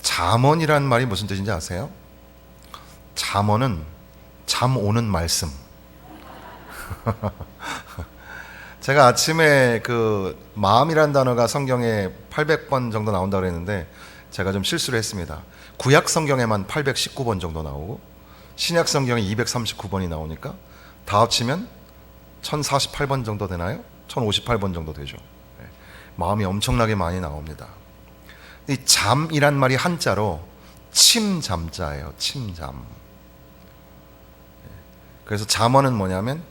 잠언이란 말이 무슨 뜻인지 아세요? 잠언은 잠 오는 말씀. 제가 아침에 그 마음이란 단어가 성경에 800번 정도 나온다고 그랬는데 제가 좀 실수를 했습니다. 구약 성경에만 819번 정도 나오고 신약 성경에 239번이 나오니까 다 합치면 1048번 정도 되나요? 1058번 정도 되죠. 마음이 엄청나게 많이 나옵니다. 이 잠이란 말이 한자로 침잠자예요. 침잠. 그래서 잠언은 뭐냐면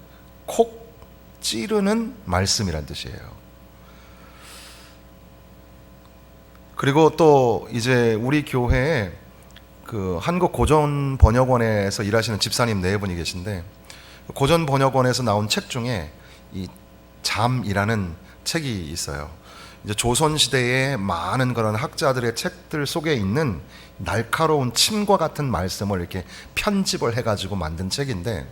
콕 찌르는 말씀이란 뜻이에요. 그리고 또 이제 우리 교회에 그 한국 고전 번역원에서 일하시는 집사님 네 분이 계신데 고전 번역원에서 나온 책 중에 이 잠이라는 책이 있어요. 이제 조선 시대의 많은 그런 학자들의 책들 속에 있는 날카로운 침과 같은 말씀을 이렇게 편집을 해가지고 만든 책인데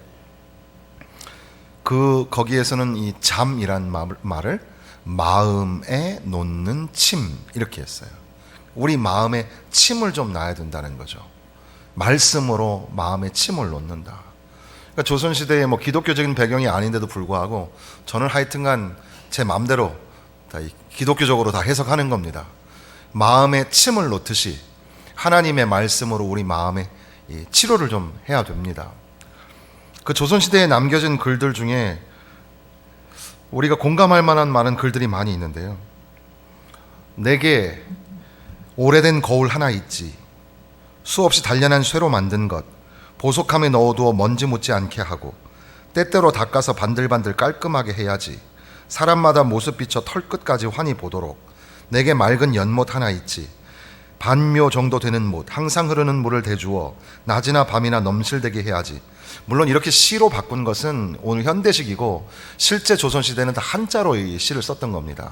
거기에서는 이 잠이란 말을 마음에 놓는 침 이렇게 했어요. 우리 마음에 침을 좀 놔야 된다는 거죠. 말씀으로 마음에 침을 놓는다. 그러니까 조선시대에 뭐 기독교적인 배경이 아닌데도 불구하고 저는 하여튼간 제 마음대로 다 기독교적으로 다 해석하는 겁니다. 마음에 침을 놓듯이 하나님의 말씀으로 우리 마음에 치료를 좀 해야 됩니다. 그 조선시대에 남겨진 글들 중에 우리가 공감할 만한 많은 글들이 많이 있는데요. 내게 오래된 거울 하나 있지. 수없이 단련한 쇠로 만든 것. 보석함에 넣어두어 먼지 묻지 않게 하고 때때로 닦아서 반들반들 깔끔하게 해야지. 사람마다 모습 비춰 털끝까지 환히 보도록. 내게 맑은 연못 하나 있지. 반묘 정도 되는 못, 항상 흐르는 물을 대주어 낮이나 밤이나 넘실대게 해야지. 물론 이렇게 시로 바꾼 것은 오늘 현대식이고 실제 조선시대는 다 한자로 이 시를 썼던 겁니다.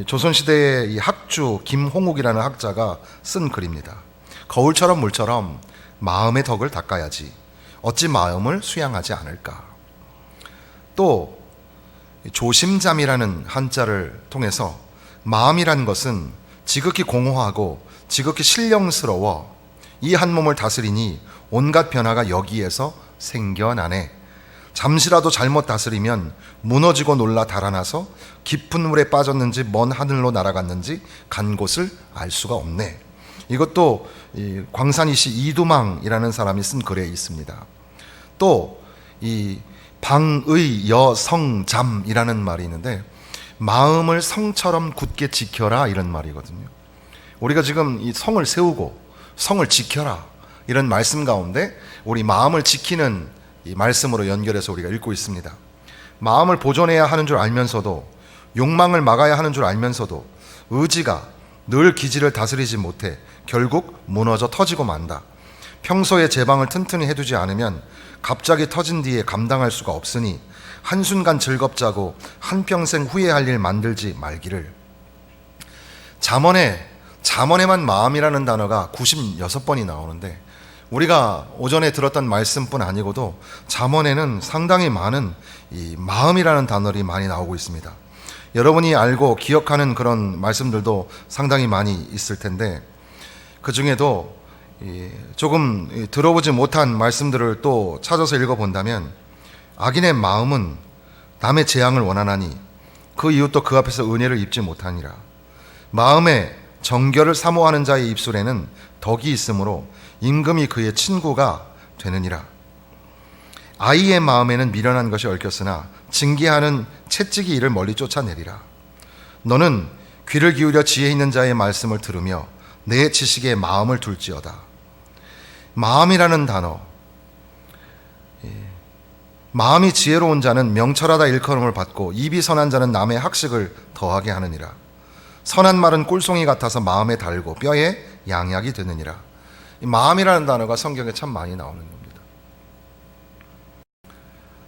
조선시대의 이 학주 김홍욱이라는 학자가 쓴 글입니다. 거울처럼 물처럼 마음의 덕을 닦아야지. 어찌 마음을 수양하지 않을까. 또 조심잠이라는 한자를 통해서 마음이란 것은 지극히 공허하고 지극히 신령스러워 이 한 몸을 다스리니 온갖 변화가 여기에서 생겨나네. 잠시라도 잘못 다스리면 무너지고 놀라 달아나서 깊은 물에 빠졌는지 먼 하늘로 날아갔는지 간 곳을 알 수가 없네. 이것도 광산이시 이두망이라는 사람이 쓴 글에 있습니다. 또 이 방의 여성잠이라는 말이 있는데 마음을 성처럼 굳게 지켜라 이런 말이거든요. 우리가 지금 이 성을 세우고 성을 지켜라 이런 말씀 가운데 우리 마음을 지키는 이 말씀으로 연결해서 우리가 읽고 있습니다. 마음을 보존해야 하는 줄 알면서도 욕망을 막아야 하는 줄 알면서도 의지가 늘 기지를 다스리지 못해 결국 무너져 터지고 만다. 평소에 제방을 튼튼히 해두지 않으면 갑자기 터진 뒤에 감당할 수가 없으니 한순간 즐겁자고 한평생 후회할 일 만들지 말기를. 잠언에만 마음이라는 단어가 96번이 나오는데 우리가 오전에 들었던 말씀뿐 아니고도 잠언에는 상당히 많은 이 마음이라는 단어들이 많이 나오고 있습니다. 여러분이 알고 기억하는 그런 말씀들도 상당히 많이 있을 텐데 그 중에도 조금 들어보지 못한 말씀들을 또 찾아서 읽어본다면 악인의 마음은 남의 재앙을 원하나니 그 이웃도 그 앞에서 은혜를 입지 못하니라. 마음에 정결을 사모하는 자의 입술에는 덕이 있으므로 임금이 그의 친구가 되느니라. 아이의 마음에는 미련한 것이 얽혔으나 징계하는 채찍이 이를 멀리 쫓아내리라. 너는 귀를 기울여 지혜 있는 자의 말씀을 들으며 내 지식에 마음을 둘지어다. 마음이라는 단어, 마음이 지혜로운 자는 명철하다 일컬음을 받고 입이 선한 자는 남의 학식을 더하게 하느니라. 선한 말은 꿀송이 같아서 마음에 달고 뼈에 양약이 되느니라. 이 마음이라는 단어가 성경에 참 많이 나오는 겁니다.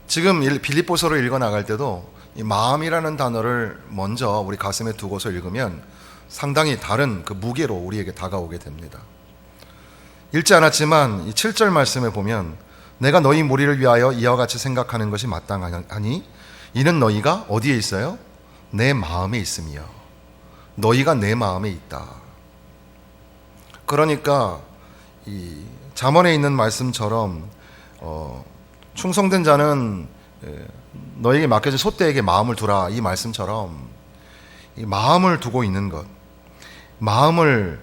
지금 빌립보서를 읽어 나갈 때도 이 마음이라는 단어를 먼저 우리 가슴에 두고서 읽으면 상당히 다른 그 무게로 우리에게 다가오게 됩니다. 읽지 않았지만 이 7절 말씀에 보면 내가 너희 무리를 위하여 이와 같이 생각하는 것이 마땅하니 이는 너희가 어디에 있어요? 내 마음에 있으며 너희가 내 마음에 있다. 그러니까 이 잠언에 있는 말씀처럼 충성된 자는 너에게 맡겨진 소떼에게 마음을 두라, 이 말씀처럼 이 마음을 두고 있는 것, 마음을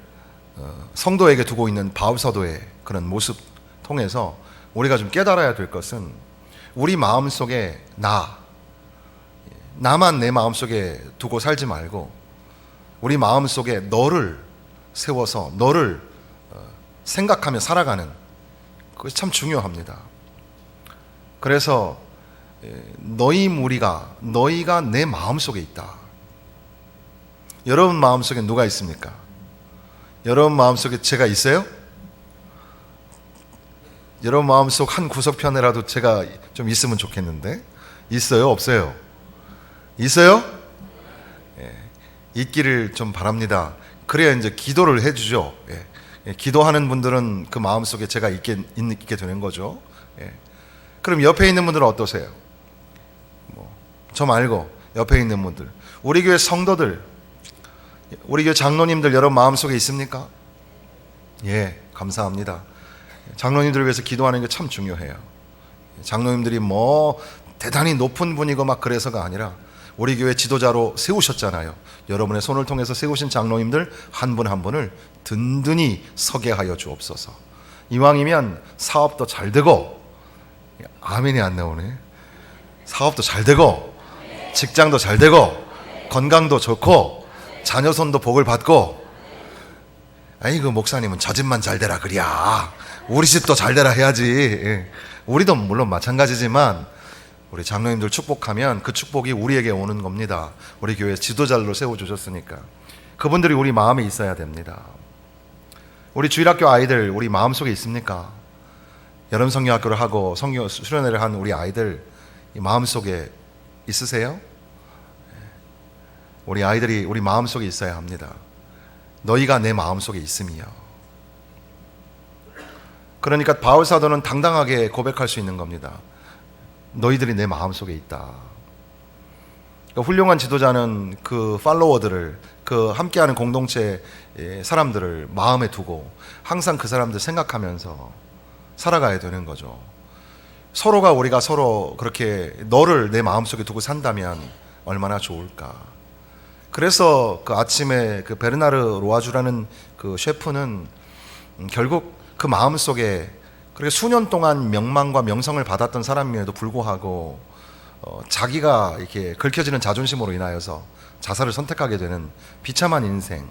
성도에게 두고 있는 바울사도의 그런 모습 통해서 우리가 좀 깨달아야 될 것은, 우리 마음속에 나만 내 마음속에 두고 살지 말고 우리 마음속에 너를 세워서 너를 생각하며 살아가는, 그것이 참 중요합니다. 그래서 너희가 내 마음속에 있다. 여러분 마음속에 누가 있습니까? 여러분 마음속에 제가 있어요? 여러분 마음속 한 구석편에라도 제가 좀 있으면 좋겠는데, 있어요? 없어요? 있어요? 있기를 좀 바랍니다. 그래야 이제 기도를 해주죠. 기도하는 분들은 그 마음속에 제가 있게 되는 거죠. 그럼 옆에 있는 분들은 어떠세요? 저 말고 옆에 있는 분들, 우리 교회 성도들, 우리 교회 장로님들 여러분 마음속에 있습니까? 예, 감사합니다. 장로님들을 위해서 기도하는 게 참 중요해요. 장로님들이 대단히 높은 분이고 막 그래서가 아니라 우리 교회 지도자로 세우셨잖아요. 여러분의 손을 통해서 세우신 장로님들 한 분 한 분을 든든히 서게 하여 주옵소서. 이왕이면 사업도 잘 되고, 아멘이 안 나오네. 사업도 잘 되고, 직장도 잘 되고, 건강도 좋고, 자녀손도 복을 받고. 아이고 목사님은 저 집만 잘 되라 그랴, 우리 집도 잘 되라 해야지. 우리도 물론 마찬가지지만 우리 장로님들 축복하면 그 축복이 우리에게 오는 겁니다. 우리 교회 지도자로 세워주셨으니까 그분들이 우리 마음에 있어야 됩니다. 우리 주일학교 아이들 우리 마음속에 있습니까? 여름 성경학교를 하고 성경 수련회를 한 우리 아이들 이 마음속에 있으세요? 우리 아이들이 우리 마음속에 있어야 합니다. 너희가 내 마음속에 있음이요. 그러니까 바울 사도는 당당하게 고백할 수 있는 겁니다. 너희들이 내 마음속에 있다. 그러니까 훌륭한 지도자는 그 팔로워들을, 그 함께하는 공동체 사람들을 마음에 두고 항상 그 사람들 생각하면서 살아가야 되는 거죠. 우리가 서로 그렇게 너를 내 마음속에 두고 산다면 얼마나 좋을까. 그래서 그 아침에 그 베르나르 로아주라는 그 셰프는 결국 그 마음속에 그렇게 수년 동안 명망과 명성을 받았던 사람임에도 불구하고 자기가 이렇게 긁혀지는 자존심으로 인하여서 자살을 선택하게 되는 비참한 인생.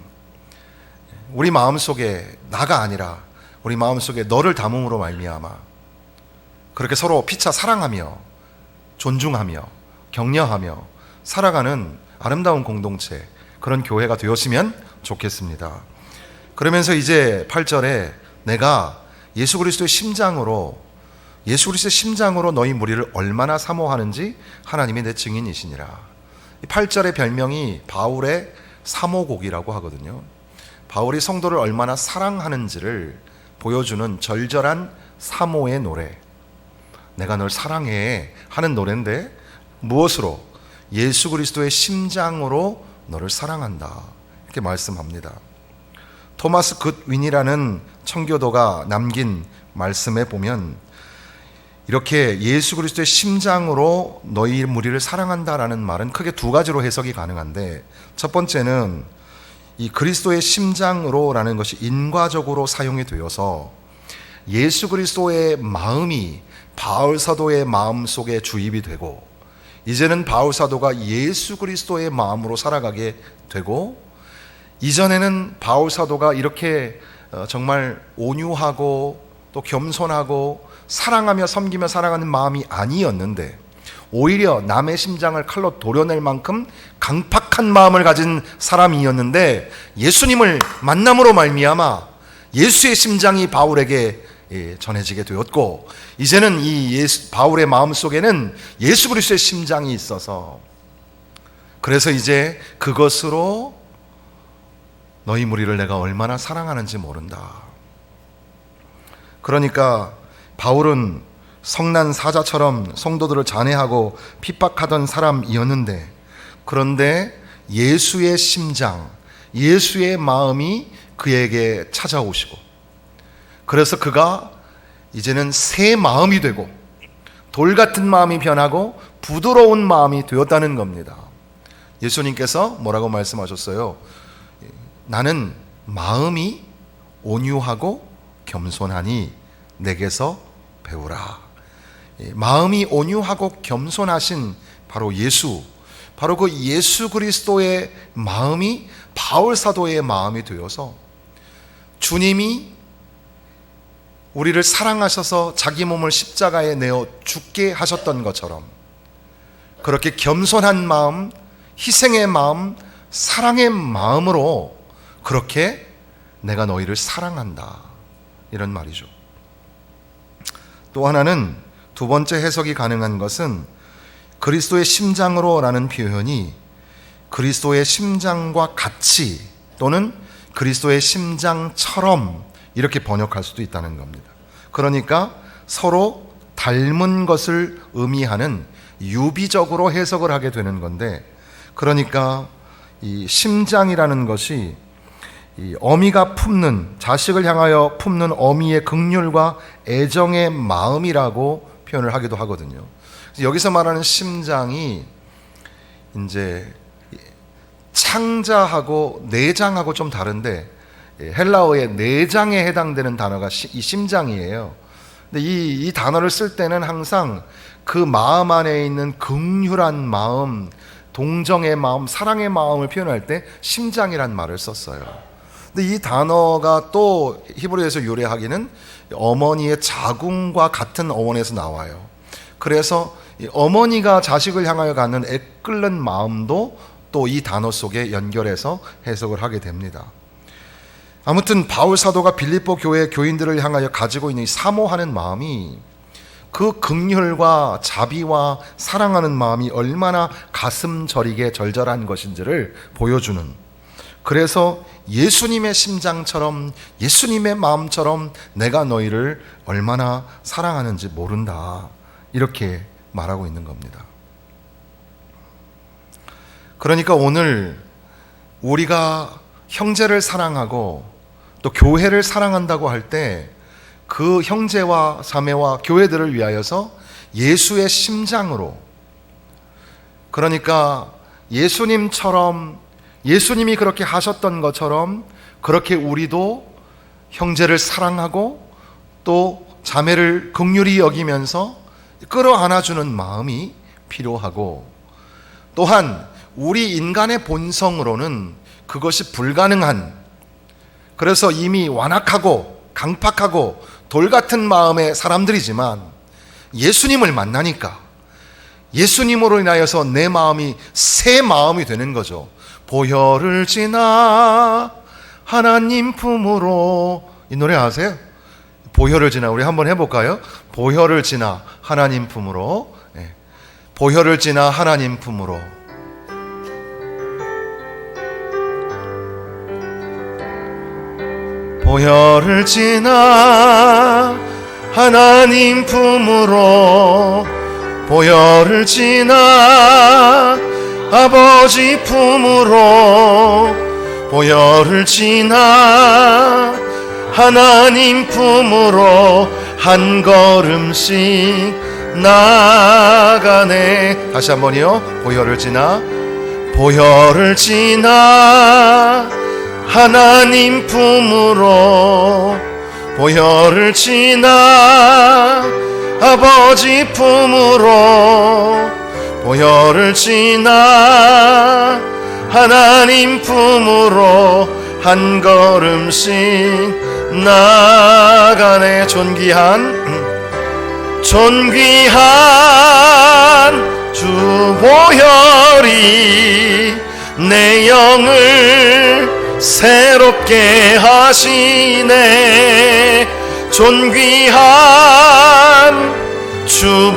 우리 마음속에 나가 아니라 우리 마음속에 너를 담음으로 말미암아 그렇게 서로 피차 사랑하며 존중하며 격려하며 살아가는 아름다운 공동체, 그런 교회가 되었으면 좋겠습니다. 그러면서 이제 8절에 내가 예수 그리스도의 심장으로 너희 무리를 얼마나 사모하는지 하나님이 내 증인이시니라. 8절의 별명이 바울의 사모곡이라고 하거든요. 바울이 성도를 얼마나 사랑하는지를 보여주는 절절한 사모의 노래, 내가 널 사랑해 하는 노래인데, 무엇으로? 예수 그리스도의 심장으로 너를 사랑한다, 이렇게 말씀합니다. 토마스 굿윈이라는 청교도가 남긴 말씀에 보면 이렇게 예수 그리스도의 심장으로 너희 무리를 사랑한다라는 말은 크게 두 가지로 해석이 가능한데, 첫 번째는 이 그리스도의 심장으로라는 것이 인과적으로 사용이 되어서 예수 그리스도의 마음이 바울 사도의 마음 속에 주입이 되고, 이제는 바울 사도가 예수 그리스도의 마음으로 살아가게 되고, 이전에는 바울 사도가 이렇게 정말 온유하고 또 겸손하고 사랑하며 섬기며 살아가는 마음이 아니었는데, 오히려 남의 심장을 칼로 도려낼 만큼 강팍한 마음을 가진 사람이었는데, 예수님을 만남으로 말미암아 예수의 심장이 바울에게 전해지게 되었고, 이제는 이 바울의 마음속에는 예수 그리스도의 심장이 있어서, 그래서 이제 그것으로 너희 무리를 내가 얼마나 사랑하는지 모른다. 그러니까 바울은 성난 사자처럼 성도들을 잔해하고 핍박하던 사람이었는데, 그런데 예수의 심장, 예수의 마음이 그에게 찾아오시고, 그래서 그가 이제는 새 마음이 되고 돌 같은 마음이 변하고 부드러운 마음이 되었다는 겁니다. 예수님께서 뭐라고 말씀하셨어요? 나는 마음이 온유하고 겸손하니 내게서 배우라. 마음이 온유하고 겸손하신 바로 예수, 바로 그 예수 그리스도의 마음이 바울 사도의 마음이 되어서 주님이 우리를 사랑하셔서 자기 몸을 십자가에 내어 죽게 하셨던 것처럼 그렇게 겸손한 마음, 희생의 마음, 사랑의 마음으로 그렇게 내가 너희를 사랑한다, 이런 말이죠. 또 하나는, 두 번째 해석이 가능한 것은 그리스도의 심장으로 라는 표현이 그리스도의 심장과 같이 또는 그리스도의 심장처럼 이렇게 번역할 수도 있다는 겁니다. 그러니까 서로 닮은 것을 의미하는 유비적으로 해석을 하게 되는 건데, 그러니까 이 심장이라는 것이 이 어미가 품는, 자식을 향하여 품는 어미의 긍휼과 애정의 마음이라고 표현을 하기도 하거든요. 그래서 여기서 말하는 심장이 이제 창자하고 내장하고 좀 다른데, 헬라어의 내장에 해당되는 단어가 이 심장이에요. 근데 이 단어를 쓸 때는 항상 그 마음 안에 있는 긍휼한 마음, 동정의 마음, 사랑의 마음을 표현할 때 심장이란 말을 썼어요. 근데 이 단어가 또 히브리어에서 유래하기는 어머니의 자궁과 같은 어원에서 나와요. 그래서 어머니가 자식을 향하여 갖는 애끓는 마음도 또 이 단어 속에 연결해서 해석을 하게 됩니다. 아무튼 바울 사도가 빌립보 교회 교인들을 향하여 가지고 있는 이 사모하는 마음이, 그 긍휼과 자비와 사랑하는 마음이 얼마나 가슴 저리게 절절한 것인지를 보여주는, 그래서 예수님의 심장처럼, 예수님의 마음처럼 내가 너희를 얼마나 사랑하는지 모른다, 이렇게 말하고 있는 겁니다. 그러니까 오늘 우리가 형제를 사랑하고 또 교회를 사랑한다고 할 때 그 형제와 자매와 교회들을 위하여서 예수의 심장으로, 그러니까 예수님처럼, 예수님이 그렇게 하셨던 것처럼 그렇게 우리도 형제를 사랑하고 또 자매를 긍휼히 여기면서 끌어안아주는 마음이 필요하고, 또한 우리 인간의 본성으로는 그것이 불가능한, 그래서 이미 완악하고 강팍하고 돌 같은 마음의 사람들이지만 예수님을 만나니까 예수님으로 인하여서 내 마음이 새 마음이 되는 거죠. 보혈을 지나 하나님 품으로, 이 노래 아세요? 보혈을 지나, 우리 한번 해볼까요? 보혈을 지나 하나님 품으로. 보혈을 지나 하나님 품으로. 보혈을 지나 하나님 품으로, 보혈을 지나 아버지 품으로, 보혈을 지나 하나님 품으로 한 걸음씩 나가네. 다시 한번요. 보혈을 지나, 보혈을 지나 하나님 품으로, 보혈을 지나 아버지 품으로, 보혈을 지나 하나님 품으로 한 걸음씩 나가네. 존귀한 주 보혈이 내 영을 새롭게 하시네. 존귀한 주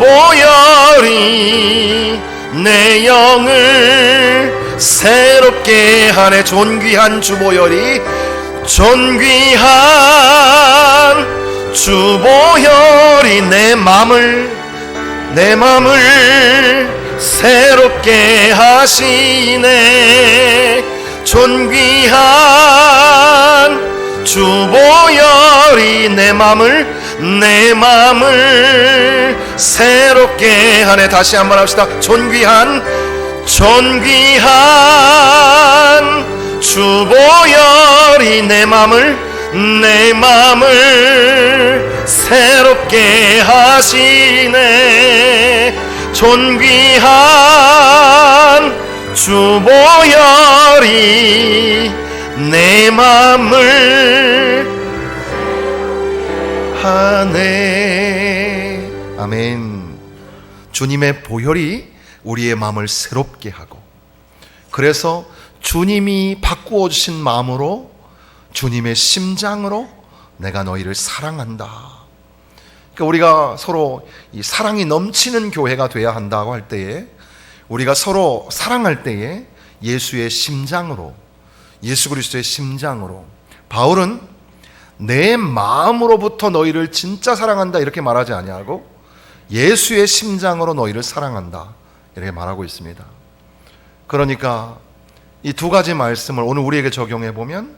보혈이 내 영을 새롭게 하네. 존귀한 주 보혈이, 존귀한 주 보혈이 내 맘을 새롭게 하시네. 존귀한 주보혈이 내 맘을 새롭게 하네. 다시 한번 합시다. 존귀한 주보혈이 내 맘을 새롭게 하시네. 존귀한 주보혈이 내 맘을 하네. 아멘. 주님의 보혈이 우리의 마음을 새롭게 하고, 그래서 주님이 바꾸어 주신 마음으로, 주님의 심장으로 내가 너희를 사랑한다. 그러니까 우리가 서로 이 사랑이 넘치는 교회가 돼야 한다고 할 때에, 우리가 서로 사랑할 때에 예수의 심장으로, 예수 그리스도의 심장으로, 바울은 내 마음으로부터 너희를 진짜 사랑한다 이렇게 말하지 아니하고 예수의 심장으로 너희를 사랑한다 이렇게 말하고 있습니다. 그러니까 이 두 가지 말씀을 오늘 우리에게 적용해 보면,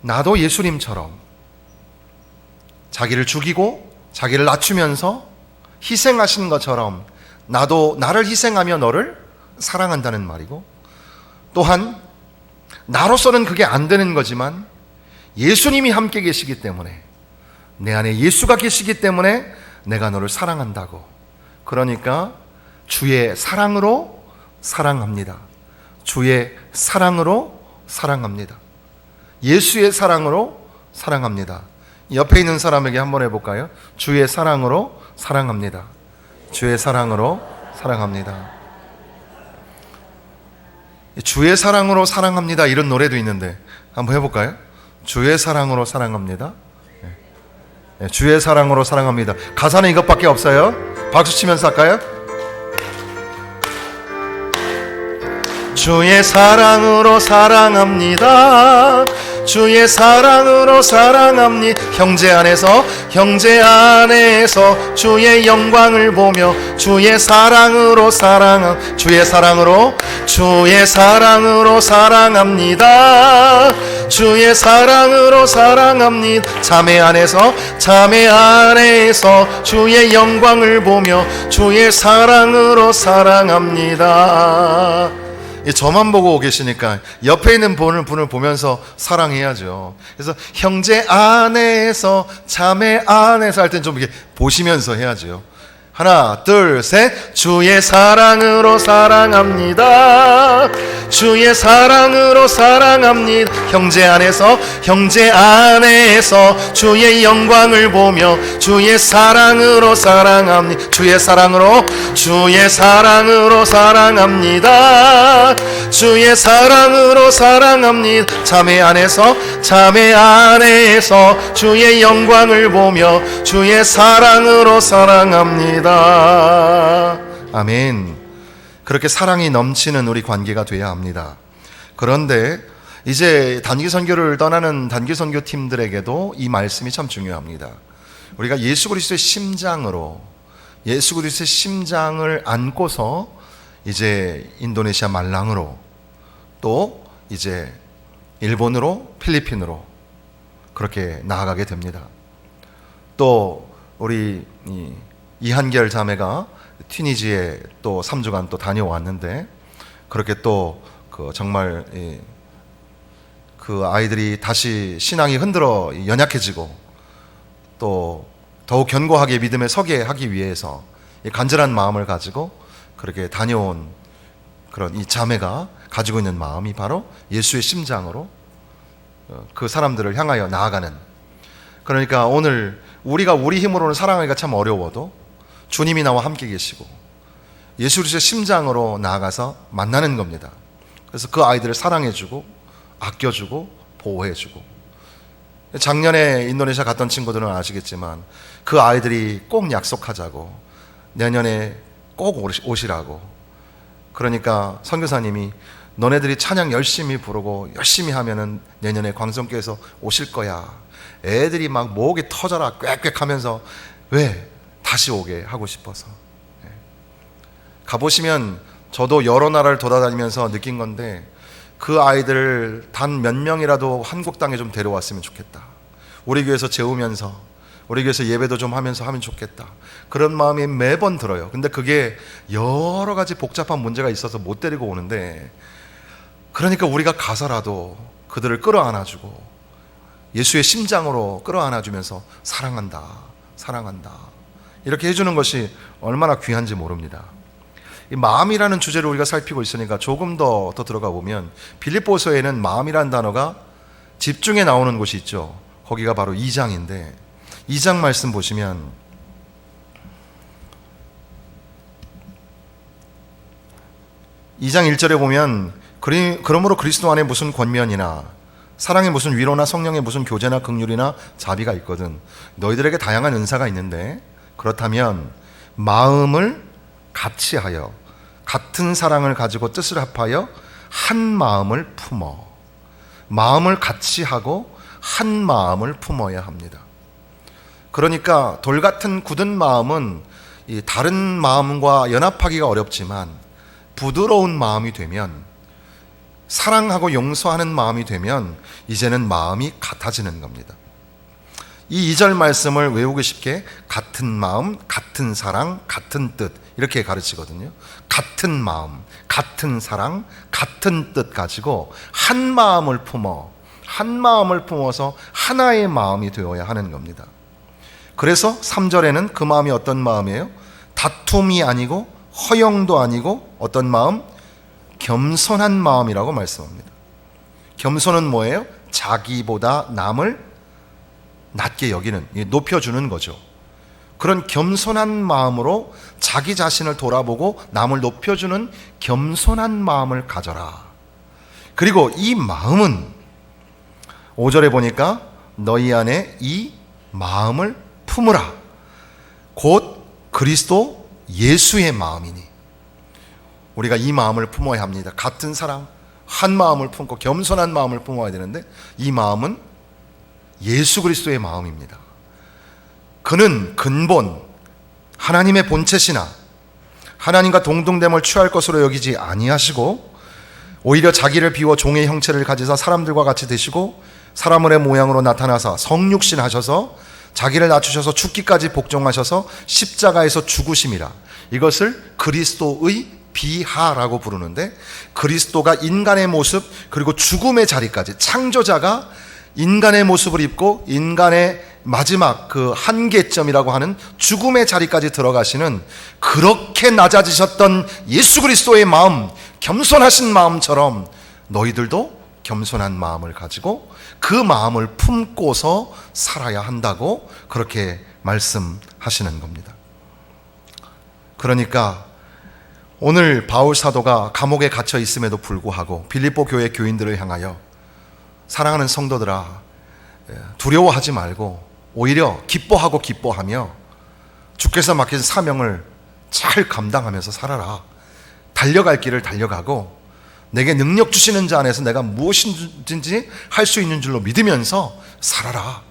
나도 예수님처럼 자기를 죽이고 자기를 낮추면서 희생하신 것처럼 나도 나를 희생하며 너를 사랑한다는 말이고, 또한 나로서는 그게 안 되는 거지만 예수님이 함께 계시기 때문에, 내 안에 예수가 계시기 때문에 내가 너를 사랑한다고. 그러니까 주의 사랑으로 사랑합니다. 주의 사랑으로 사랑합니다. 예수의 사랑으로 사랑합니다. 옆에 있는 사람에게 한번 해볼까요? 주의 사랑으로 사랑합니다. 주의 사랑으로 사랑합니다. 주의 사랑으로 사랑합니다 이런 노래도 있는데 한번 해볼까요? 주의 사랑으로 사랑합니다. 주의 사랑으로 사랑합니다. 가사는 이것밖에 없어요. 박수 치면서 할까요? 주의 사랑으로 사랑합니다. 주의 사랑으로 사랑합니다. 형제 안에서 주의 영광을 보며 주의 사랑으로 주의 사랑으로 사랑합니다. 주의 사랑으로 사랑합니다. 자매 안에서 주의 영광을 보며 주의 사랑으로 사랑합니다. 저만 보고 계시니까 옆에 있는 분을 보면서 사랑해야죠. 그래서 형제 안에서 자매 안에서 할 땐 좀 이렇게 보시면서 해야죠. 하나 둘 셋. 주의 사랑으로 사랑합니다. 주의 사랑으로 사랑합니다. 형제 안에서 주의 영광을 보며 주의 사랑으로 사랑합니다. 주의 사랑으로 사랑합니다. 주의 사랑으로 사랑합니다. 자매 안에서 주의 영광을 보며 주의 사랑으로 사랑합니다. 아멘. 그렇게 사랑이 넘치는 우리 관계가 돼야 합니다. 그런데 이제 단기 선교를 떠나는 단기 선교 팀들에게도 이 말씀이 참 중요합니다. 우리가 예수 그리스도의 심장으로, 예수 그리스도의 심장을 안고서 이제 인도네시아 말랑으로, 또 이제 일본으로, 필리핀으로 그렇게 나아가게 됩니다. 또 우리 이한결 자매가 튀니지에 또 3주간 또 다녀왔는데, 그렇게 또 정말 그 아이들이 다시 신앙이 흔들어 연약해지고 또 더욱 견고하게 믿음에 서게 하기 위해서 간절한 마음을 가지고 그렇게 다녀온 그런 이 자매가 가지고 있는 마음이 바로 예수의 심장으로 그 사람들을 향하여 나아가는. 그러니까 오늘 우리가 우리 힘으로는 사랑하기가 참 어려워도 주님이 나와 함께 계시고 예수 그리스도의 심장으로 나아가서 만나는 겁니다. 그래서 그 아이들을 사랑해주고 아껴주고 보호해주고, 작년에 인도네시아 갔던 친구들은 아시겠지만 그 아이들이 꼭 약속하자고, 내년에 꼭 오시라고. 그러니까 선교사님이 너네들이 찬양 열심히 부르고 열심히 하면은 내년에 광성교회에서 오실 거야. 애들이 막 목이 터져라 꽥꽥 하면서 왜 다시 오게 하고 싶어서. 가보시면 저도 여러 나라를 돌아다니면서 느낀 건데, 그 아이들 단 몇 명이라도 한국 땅에 좀 데려왔으면 좋겠다. 우리 교회에서 재우면서, 우리 교회에서 예배도 좀 하면서 하면 좋겠다, 그런 마음이 매번 들어요. 근데 그게 여러 가지 복잡한 문제가 있어서 못 데리고 오는데, 그러니까 우리가 가서라도 그들을 끌어안아주고 예수의 심장으로 끌어안아주면서 사랑한다, 사랑한다, 이렇게 해주는 것이 얼마나 귀한지 모릅니다. 이 마음이라는 주제를 우리가 살피고 있으니까 조금 더 들어가 보면 빌립보서에는 마음이라는 단어가 집중해 나오는 곳이 있죠. 거기가 바로 2장인데 2장 말씀 보시면 2장 1절에 보면 그러므로 그리스도 안에 무슨 권면이나 사랑에 무슨 위로나 성령에 무슨 교제나 긍휼이나 자비가 있거든. 너희들에게 다양한 은사가 있는데 그렇다면 마음을 같이 하여 같은 사랑을 가지고 뜻을 합하여 한 마음을 품어. 마음을 같이 하고 한 마음을 품어야 합니다. 그러니까 돌 같은 굳은 마음은 이 다른 마음과 연합하기가 어렵지만 부드러운 마음이 되면, 사랑하고 용서하는 마음이 되면 이제는 마음이 같아지는 겁니다. 이 2절 말씀을 외우기 쉽게 같은 마음, 같은 사랑, 같은 뜻 이렇게 가르치거든요. 같은 마음, 같은 사랑, 같은 뜻 가지고 한 마음을 품어, 한 마음을 품어서 하나의 마음이 되어야 하는 겁니다. 그래서 3절에는 그 마음이 어떤 마음이에요? 다툼이 아니고 허영도 아니고 어떤 마음? 겸손한 마음이라고 말씀합니다. 겸손은 뭐예요? 자기보다 남을 낮게 여기는, 높여주는 거죠. 그런 겸손한 마음으로 자기 자신을 돌아보고 남을 높여주는 겸손한 마음을 가져라. 그리고 이 마음은 5절에 보니까 너희 안에 이 마음을 품으라. 곧 그리스도 예수의 마음이니. 우리가 이 마음을 품어야 합니다. 같은 사랑, 한 마음을 품고 겸손한 마음을 품어야 되는데 이 마음은 예수 그리스도의 마음입니다. 그는 근본 하나님의 본체시나 하나님과 동등됨을 취할 것으로 여기지 아니하시고 오히려 자기를 비워 종의 형체를 가지사 사람들과 같이 되시고 사람의 모양으로 나타나사 성육신 하셔서 자기를 낮추셔서 죽기까지 복종하셔서 십자가에서 죽으심이라. 이것을 그리스도의 비하라고 부르는데, 그리스도가 인간의 모습 그리고 죽음의 자리까지, 창조자가 인간의 모습을 입고 인간의 마지막 그 한계점이라고 하는 죽음의 자리까지 들어가시는, 그렇게 낮아지셨던 예수 그리스도의 마음, 겸손하신 마음처럼 너희들도 겸손한 마음을 가지고 그 마음을 품고서 살아야 한다고 그렇게 말씀하시는 겁니다. 그러니까 오늘 바울 사도가 감옥에 갇혀 있음에도 불구하고 빌립보 교회 교인들을 향하여 사랑하는 성도들아, 두려워하지 말고 오히려 기뻐하며 주께서 맡긴 사명을 잘 감당하면서 살아라. 달려갈 길을 달려가고 내게 능력 주시는 자 안에서 내가 무엇인지 할 수 있는 줄로 믿으면서 살아라.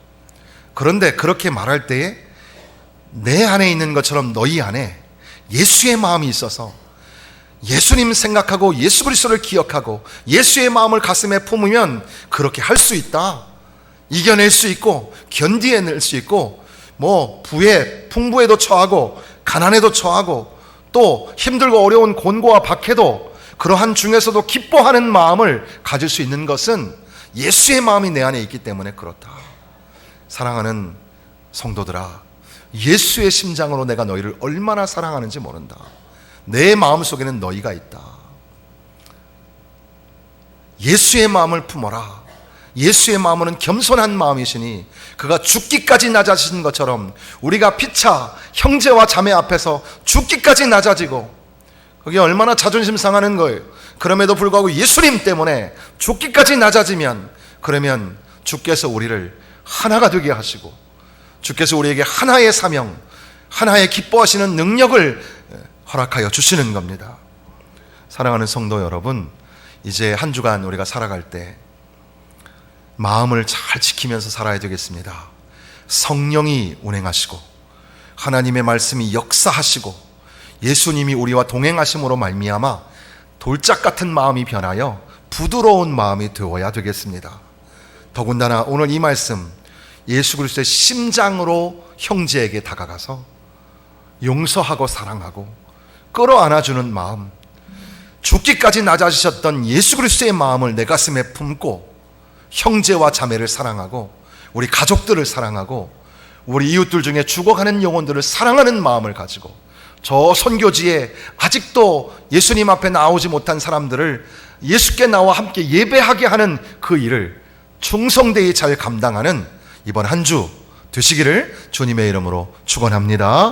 그런데 그렇게 말할 때에 내 안에 있는 것처럼 너희 안에 예수의 마음이 있어서 예수님 생각하고 예수 그리스도를 기억하고 예수의 마음을 가슴에 품으면 그렇게 할 수 있다. 이겨낼 수 있고 견디해낼 수 있고, 부에 풍부에도 처하고 가난에도 처하고 또 힘들고 어려운 곤고와 박해도 그러한 중에서도 기뻐하는 마음을 가질 수 있는 것은 예수의 마음이 내 안에 있기 때문에 그렇다. 사랑하는 성도들아, 예수의 심장으로 내가 너희를 얼마나 사랑하는지 모른다. 내 마음속에는 너희가 있다. 예수의 마음을 품어라. 예수의 마음은 겸손한 마음이시니 그가 죽기까지 낮아지신 것처럼 우리가 피차 형제와 자매 앞에서 죽기까지 낮아지고, 그게 얼마나 자존심 상하는 거예요. 그럼에도 불구하고 예수님 때문에 죽기까지 낮아지면, 그러면 주께서 우리를 하나가 되게 하시고 주께서 우리에게 하나의 사명, 하나의 기뻐하시는 능력을 허락하여 주시는 겁니다. 사랑하는 성도 여러분, 이제 한 주간 우리가 살아갈 때 마음을 잘 지키면서 살아야 되겠습니다. 성령이 운행하시고 하나님의 말씀이 역사하시고 예수님이 우리와 동행하심으로 말미암아 돌짝 같은 마음이 변하여 부드러운 마음이 되어야 되겠습니다. 더군다나 오늘 이 말씀, 예수 그리스도의 심장으로 형제에게 다가가서 용서하고 사랑하고 끌어안아주는 마음, 죽기까지 낮아지셨던 예수 그리스도의 마음을 내 가슴에 품고 형제와 자매를 사랑하고 우리 가족들을 사랑하고 우리 이웃들 중에 죽어가는 영혼들을 사랑하는 마음을 가지고 저 선교지에 아직도 예수님 앞에 나오지 못한 사람들을 예수께 나와 함께 예배하게 하는 그 일을 충성되이 잘 감당하는 이번 한 주 되시기를 주님의 이름으로 축원합니다.